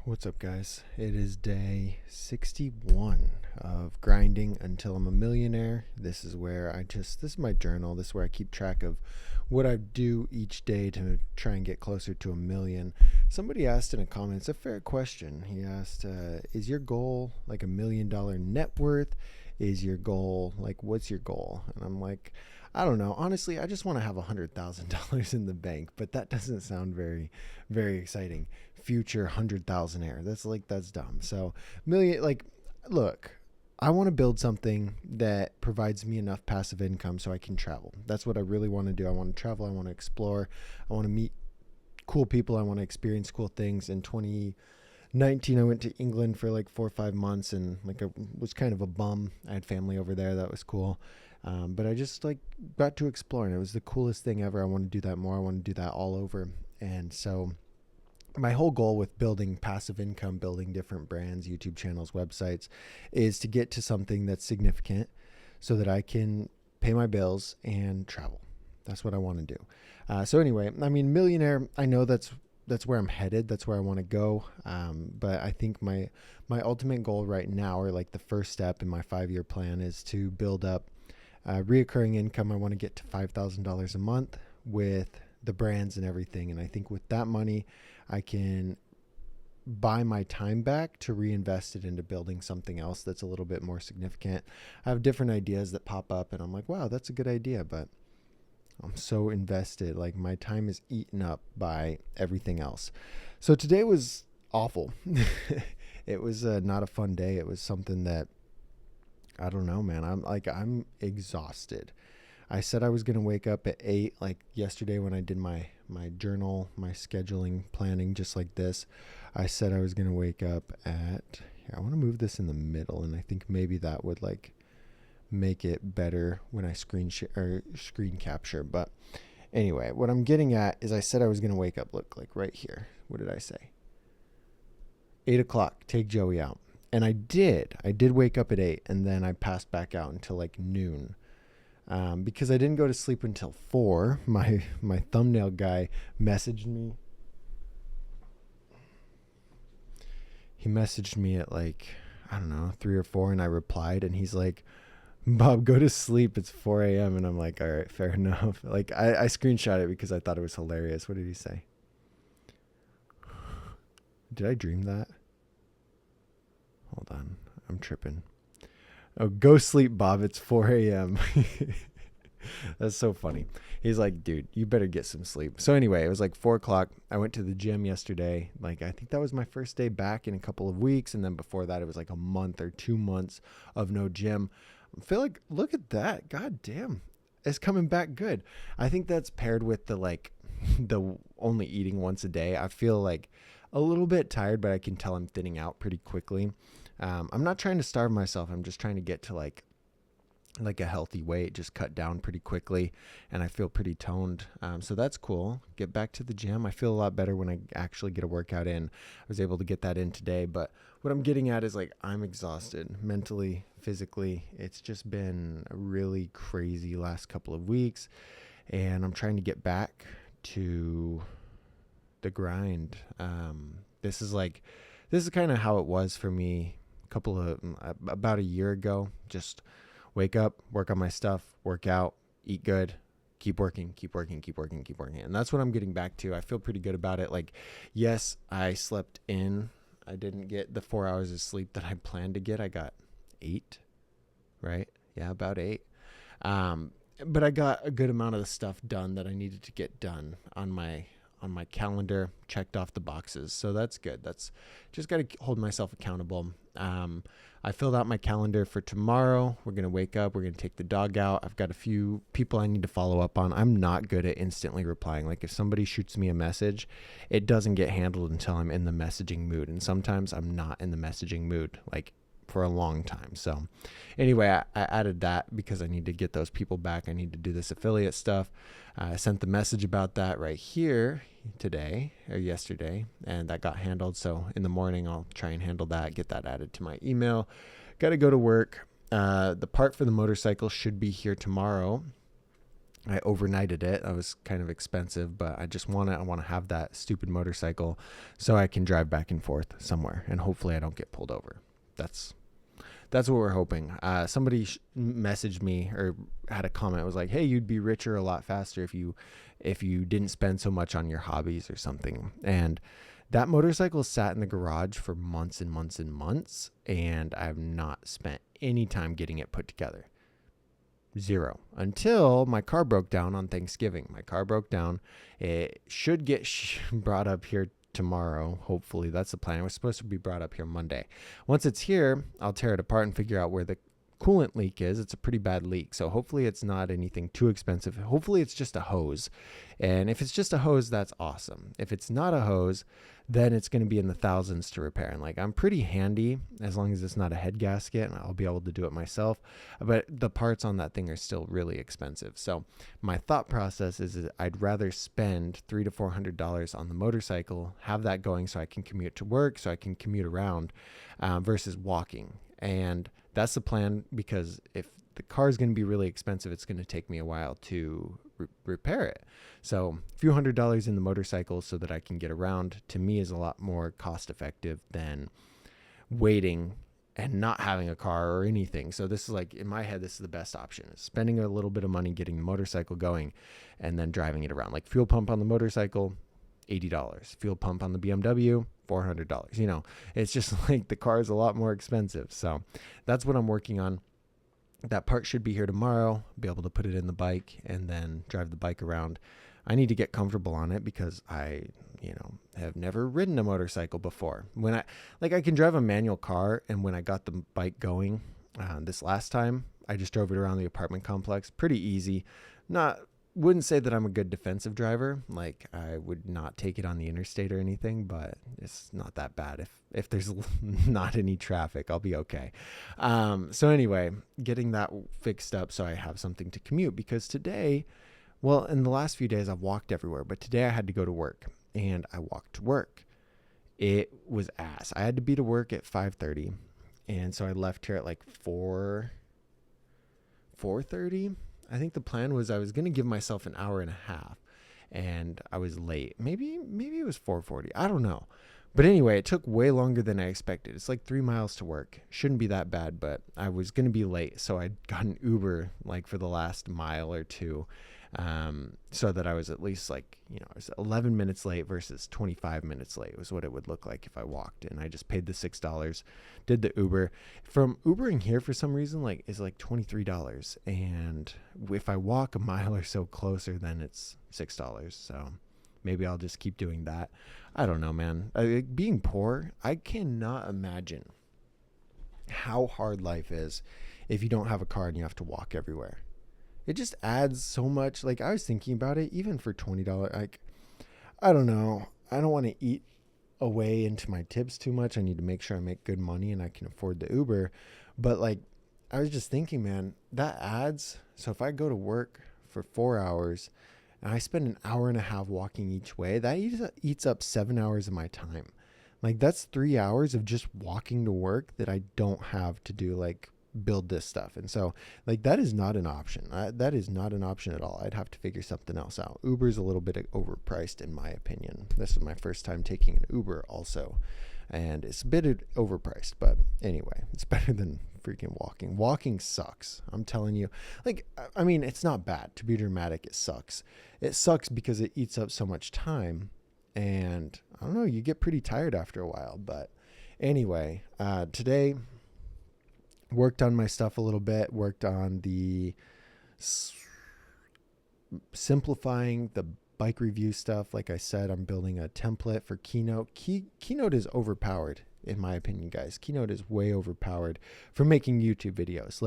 What's up, guys? It is day 61 of grinding until I'm a millionaire. This is where this is my journal. This is where I keep track of what I do each day to try and get closer to a million. Somebody asked in a comment, it's a fair question. He asked, is your goal like $1 million net worth? Is your goal like, what's your goal? And I'm like, I don't know. Honestly, I just want to have $100,000 in the bank, but that doesn't sound very, very exciting. Future 100,000aire. That's dumb. So million, look, I want to build something that provides me enough passive income so I can travel. That's what I really want to do. I want to travel. I want to explore. I want to meet cool people. I want to experience cool things. In 2019, I went to England for like 4 or 5 months, and I was kind of a bum. I had family over there. That was cool. But I just got to explore, and it was the coolest thing ever. I want to do that more. I want to do that all over. And so my whole goal with building passive income, building different brands, YouTube channels, websites, is to get to something that's significant so that I can pay my bills and travel. That's what I want to do. So anyway, I mean, millionaire, I know that's where I'm headed. That's where I want to go. But I think my ultimate goal right now, or like the first step in my 5-year plan, is to build up reoccurring income. I want to get to $5,000 a month with the brands and everything. And I think with that money, I can buy my time back to reinvest it into building something else that's a little bit more significant. I have different ideas that pop up, and I'm like, wow, that's a good idea, but I'm so invested. Like, my time is eaten up by everything else. So today was awful. It was not a fun day. It was something that, I don't know, man. I'm exhausted. I said I was going to wake up at 8, like yesterday when I did my journal, my scheduling planning, just like this. I said I was going to wake up at, here, I want to move this in the middle, and I think maybe that would make it better when I screen capture. But anyway, what I'm getting at is I said I was going to wake up, look, like right here. What did I say? 8 o'clock, take Joey out. And I did wake up at 8, and then I passed back out until like noon. Because I didn't go to sleep until 4. My thumbnail guy messaged me. He messaged me at like, I don't know, 3 or 4, and I replied, and he's like, Bob, go to sleep. It's 4 a.m. And I'm like, all right, fair enough. Like, I screenshot it because I thought it was hilarious. What did he say? Did I dream that? Hold on. I'm tripping. Oh, go sleep, Bob. It's 4 a.m. That's so funny. He's like, dude, you better get some sleep. So anyway, it was like 4 o'clock. I went to the gym yesterday. Like, I think that was my first day back in a couple of weeks. And then before that, it was like a month or 2 months of no gym. I feel like, look at that. God damn. It's coming back good. I think that's paired with the only eating once a day. I feel like a little bit tired, but I can tell I'm thinning out pretty quickly. I'm not trying to starve myself. I'm just trying to get to like a healthy weight, just cut down pretty quickly, and I feel pretty toned. So that's cool. Get back to the gym. I feel a lot better when I actually get a workout in. I was able to get that in today, but what I'm getting at is like, I'm exhausted mentally, physically. It's just been a really crazy last couple of weeks, and I'm trying to get back to the grind. This is kind of how it was for me about a year ago. Just wake up, work on my stuff, work out, eat good, keep working. And that's what I'm getting back to. I feel pretty good about it. Like, yes, I slept in. I didn't get the 4 hours of sleep that I planned to get. I got 8, right? Yeah, about 8. But I got a good amount of the stuff done that I needed to get done on my calendar, checked off the boxes. So that's good. That's just got to hold myself accountable. I filled out my calendar for tomorrow. We're going to wake up. We're going to take the dog out. I've got a few people I need to follow up on. I'm not good at instantly replying. Like, if somebody shoots me a message, it doesn't get handled until I'm in the messaging mood. And sometimes I'm not in the messaging mood, like, for a long time. So anyway, I added that because I need to get those people back. I need to do this affiliate stuff. I sent the message about that right here today or yesterday, and that got handled. So in the morning, I'll try and handle that, get that added to my email. Got to go to work. The part for the motorcycle should be here tomorrow. I overnighted it. That was kind of expensive, but I just want to have that stupid motorcycle so I can drive back and forth somewhere, and hopefully I don't get pulled over. That's what we're hoping. Somebody messaged me or had a comment. It was like, "Hey, you'd be richer a lot faster if you didn't spend so much on your hobbies or something." And that motorcycle sat in the garage for months and months and months, and I've not spent any time getting it put together. Zero. Until my car broke down on Thanksgiving. My car broke down. It should get brought up here tomorrow. Hopefully, that's the plan. It was supposed to be brought up here Monday. Once it's here, I'll tear it apart and figure out where the coolant leak is. It's a pretty bad leak, so hopefully it's not anything too expensive. Hopefully it's just a hose, and if it's just a hose, that's awesome. If it's not a hose, then it's going to be in the thousands to repair. And like, I'm pretty handy as long as it's not a head gasket, and I'll be able to do it myself, but the parts on that thing are still really expensive. So my thought process is I'd rather spend $300 to $400 on the motorcycle, have that going so I can commute to work, so I can commute around, versus walking. And that's the plan, because if the car is going to be really expensive, it's going to take me a while to repair it. So a few $100s in the motorcycle so that I can get around, to me, is a lot more cost effective than waiting and not having a car or anything. So this is like, in my head, this is the best option, is spending a little bit of money getting the motorcycle going and then driving it around. Like fuel pump on the motorcycle, $80. Fuel pump on the BMW, $400. You know, it's just like the car is a lot more expensive. So that's what I'm working on. That part should be here tomorrow. Be able to put it in the bike and then drive the bike around. I need to get comfortable on it because I, have never ridden a motorcycle before. I can drive a manual car, and when I got the bike going this last time, I just drove it around the apartment complex. Pretty easy. Wouldn't say that I'm a good defensive driver. Like, I would not take it on the interstate or anything, but it's not that bad. If there's not any traffic, I'll be okay. So anyway, getting that fixed up so I have something to commute, because today, well, in the last few days I've walked everywhere, but today I had to go to work, and I walked to work. It was ass. I had to be to work at 5:30, and so I left here at like 4:30. I think the plan was I was going to give myself an hour and a half, and I was late. Maybe it was 4:40. I don't know. But anyway, it took way longer than I expected. It's like 3 miles to work. Shouldn't be that bad, but I was going to be late. So I got an Uber like for the last mile or two, so that I was at least I was 11 minutes late versus 25 minutes late was what it would look like if I walked. And I just paid the $6, did the Uber. From Ubering here, for some reason, is like $23. And if I walk a mile or so closer, then it's $6. So maybe I'll just keep doing that. I don't know, man. Being poor, I cannot imagine how hard life is if you don't have a car and you have to walk everywhere. It just adds so much. Like, I was thinking about it, even for $20. Like, I don't know. I don't want to eat away into my tips too much. I need to make sure I make good money and I can afford the Uber. But I was just thinking, man, that adds. So if I go to work for 4 hours and I spend an hour and a half walking each way, that eats up 7 hours of my time. Like, that's 3 hours of just walking to work that I don't have to do, build this stuff. And so that is not an option. That is not an option at all. I'd have to figure something else out. Uber's a little bit overpriced in my opinion. This is my first time taking an Uber also, and it's a bit overpriced, but anyway, it's better than freaking walking sucks. I'm telling you. I mean, it's not bad. To be dramatic, it sucks because it eats up so much time, and I don't know, you get pretty tired after a while. But anyway, today worked on my stuff a little bit, worked on the simplifying the bike review stuff. Like I said, I'm building a template for Keynote. Keynote is overpowered, in my opinion, guys. Keynote is way overpowered for making YouTube videos.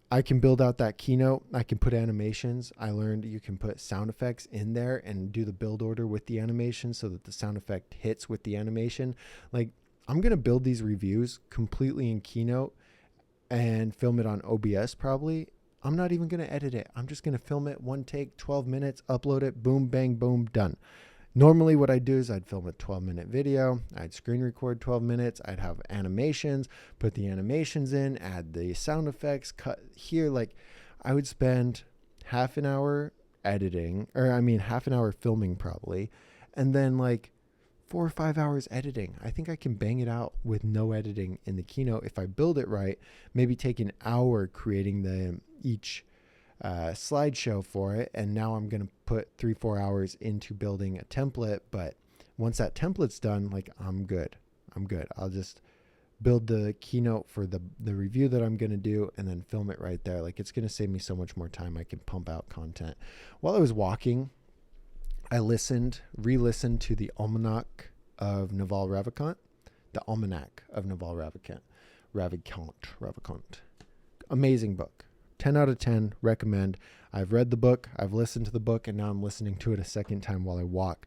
I can build out that Keynote. I can put animations. I learned you can put sound effects in there and do the build order with the animation so that the sound effect hits with the animation. I'm going to build these reviews completely in Keynote and film it on OBS probably. I'm not even going to edit it. I'm just going to film it, one take, 12 minutes, upload it, boom, bang, boom, done. Normally what I'd do is I'd film a 12-minute video. I'd screen record 12 minutes. I'd have animations, put the animations in, add the sound effects, cut here. I would spend half an hour editing, or I mean, half an hour filming probably, and then like 4 or 5 hours editing. I think I can bang it out with no editing in the Keynote if I build it right. Maybe take an hour creating each slideshow for it, and now I'm going to put 3-4 hours into building a template. But once that template's done, like I'm good. I'll just build the Keynote for the review that I'm going to do and then film it right there. Like it's going to save me so much more time. I can pump out content. While I was walking, I re-listened to the Almanac of Naval Ravikant. The Almanac of Naval Ravikant. Amazing book. 10 out of 10, recommend. I've read the book, I've listened to the book, and now I'm listening to it a second time while I walk.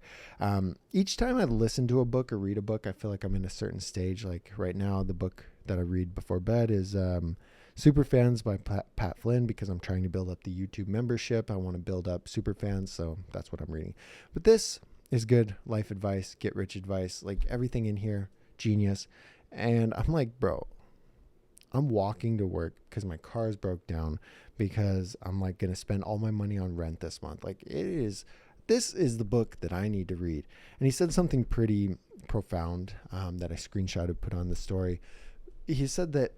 Each time I listen to a book or read a book, I feel like I'm in a certain stage. Like right now, the book that I read before bed is Superfans by Pat Flynn, because I'm trying to build up the YouTube membership. I want to build up Superfans, so that's what I'm reading. But this is good life advice, get rich advice, like everything in here, genius. And I'm like, bro, I'm walking to work because my car's broke down, because I'm like going to spend all my money on rent this month. Like this is the book that I need to read. And he said something pretty profound that I screenshotted, put on the story. He said that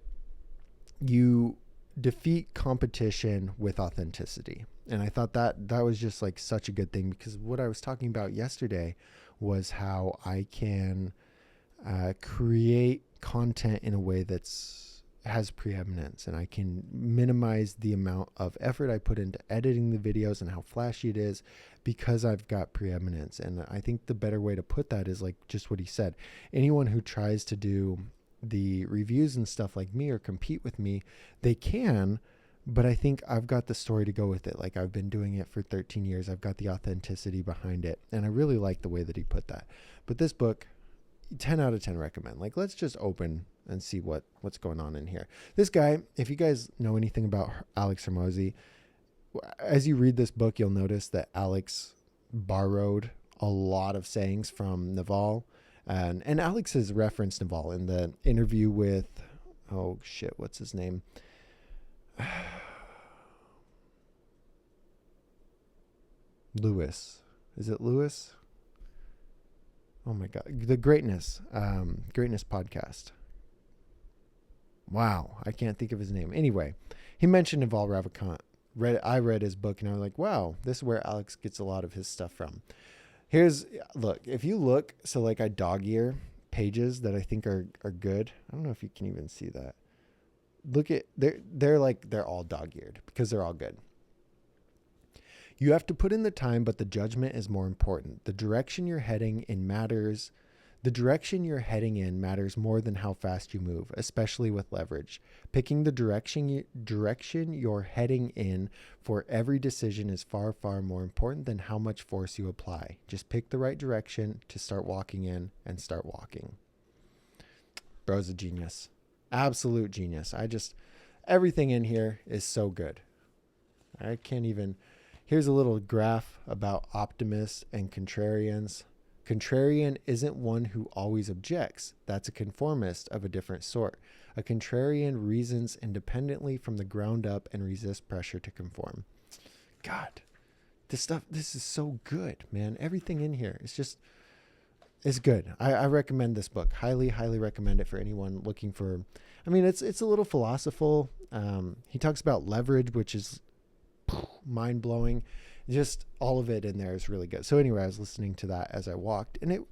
you defeat competition with authenticity. And I thought that was just like such a good thing, because what I was talking about yesterday was how I can create content in a way has preeminence, and I can minimize the amount of effort I put into editing the videos and how flashy it is, because I've got preeminence. And I think the better way to put that is like just what he said. Anyone who tries to do the reviews and stuff like me or compete with me, they can, but I think I've got the story to go with it. Like I've been doing it for 13 years. I've got the authenticity behind it. And I really like the way that he put that. But this book, 10 out of 10 recommend. Like, let's just open and see what's going on in here. This guy, if you guys know anything about Alex Hormozi, as you read this book, you'll notice that Alex borrowed a lot of sayings from Naval. And Alex has referenced Naval in the interview with, oh shit, what's his name? Lewis. Is it Lewis? Oh my God. The Greatness podcast. Wow. I can't think of his name. Anyway, he mentioned Naval Ravikant. I read his book and I was like, wow, this is where Alex gets a lot of his stuff from. If you look, so like I dog ear pages that I think are good. I don't know if you can even see that. Look at, they're all dog eared because they're all good. You have to put in the time, but the judgment is more important. The direction you're heading in matters. The direction you're heading in matters more than how fast you move, especially with leverage. Picking the direction you're heading in for every decision is far, far more important than how much force you apply. Just pick the right direction to start walking in and start walking. Bro's a genius. Absolute genius. Everything in here is so good. I can't even... Here's a little graph about optimists and contrarians. Contrarian isn't one who always objects. That's a conformist of a different sort. A contrarian reasons independently from the ground up and resists pressure to conform. God, this is so good, man. Everything in here is good. I recommend this book. Highly, highly recommend it for anyone looking for, it's a little philosophical. He talks about leverage, which is mind-blowing. Just all of it in there is really good. So anyway, I was listening to that as I walked, and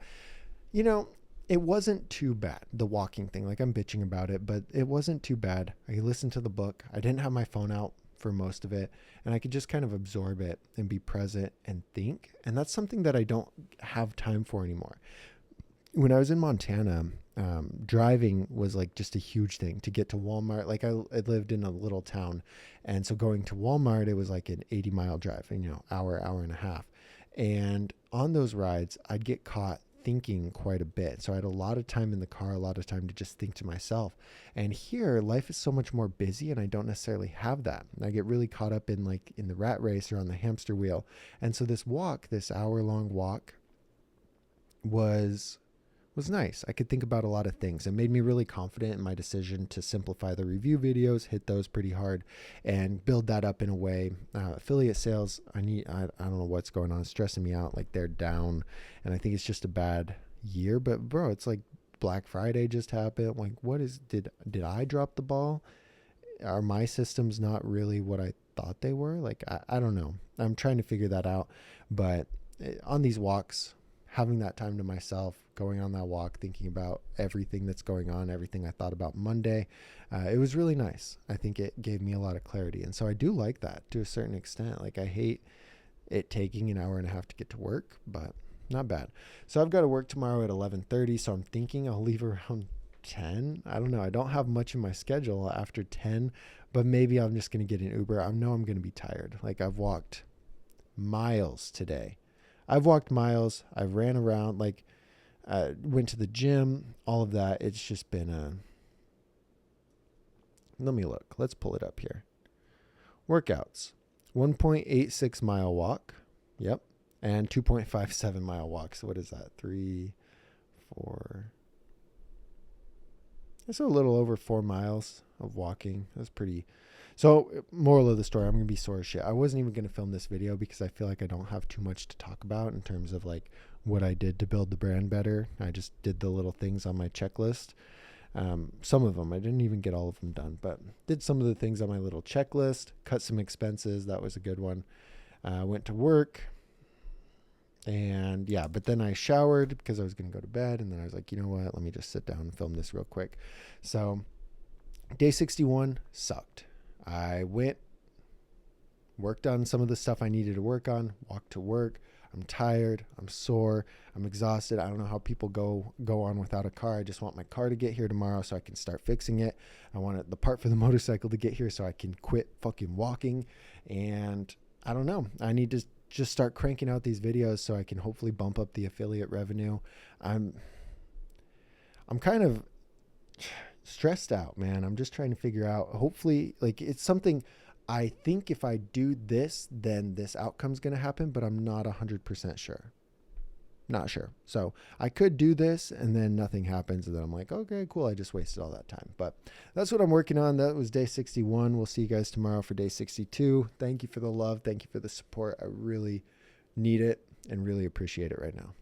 it wasn't too bad, the walking thing. Like, I'm bitching about it, but it wasn't too bad. I listened to the book. I didn't have my phone out for most of it, and I could just kind of absorb it and be present and think. And that's something that I don't have time for anymore. When I was in Montana, driving was like just a huge thing to get to Walmart. Like I lived in a little town, and so going to Walmart, it was like an 80-mile drive, hour and a half. And on those rides, I'd get caught thinking quite a bit. So I had a lot of time in the car, a lot of time to just think to myself. And here, life is so much more busy, and I don't necessarily have that. I get really caught up in the rat race or on the hamster wheel. And so this hour-long walk was was nice. I could think about a lot of things. It made me really confident in my decision to simplify the review videos, hit those pretty hard, and build that up in a way. Affiliate sales, I don't know what's going on. It's stressing me out. Like they're down, and I think it's just a bad year. But bro, it's like Black Friday just happened. Like, did I drop the ball? Are my systems not really what I thought they were? Like, I don't know. I'm trying to figure that out. But on these walks, having that time to myself, going on that walk, thinking about everything that's going on, everything I thought about Monday, it was really nice. I think it gave me a lot of clarity. And so I do like that to a certain extent. Like I hate it taking an hour and a half to get to work, but not bad. So I've got to work tomorrow at 11:30. So I'm thinking I'll leave around 10. I don't know. I don't have much in my schedule after 10, but maybe I'm just going to get an Uber. I know I'm going to be tired. Like I've walked miles today. I've walked miles. I've ran around, like went to the gym, all of that. It's just been let me look. Let's pull it up here. Workouts. 1.86 mile walk. Yep. And 2.57 mile walk. So what is that? 3, 4. It's a little over 4 miles of walking. That's pretty. So moral of the story, I'm going to be sore as shit. I wasn't even going to film this video because I feel like I don't have too much to talk about in terms of like what I did to build the brand better. I just did the little things on my checklist. Some of them, I didn't even get all of them done, but did some of the things on my little checklist, cut some expenses. That was a good one. Went to work and yeah, but then I showered because I was going to go to bed. And then I was like, you know what, let me just sit down and film this real quick. So day 61 sucked. I worked on some of the stuff I needed to work on, walked to work. I'm tired. I'm sore. I'm exhausted. I don't know how people go on without a car. I just want my car to get here tomorrow so I can start fixing it. I want the part for the motorcycle to get here so I can quit fucking walking. And I don't know. I need to just start cranking out these videos so I can hopefully bump up the affiliate revenue. I'm kind of stressed out, man. I'm just trying to figure out, hopefully, like it's something I think if I do this, then this outcome's going to happen, but I'm not 100% sure. Not sure. So I could do this and then nothing happens. And then I'm like, okay, cool. I just wasted all that time. But that's what I'm working on. That was day 61. We'll see you guys tomorrow for day 62. Thank you for the love. Thank you for the support. I really need it and really appreciate it right now.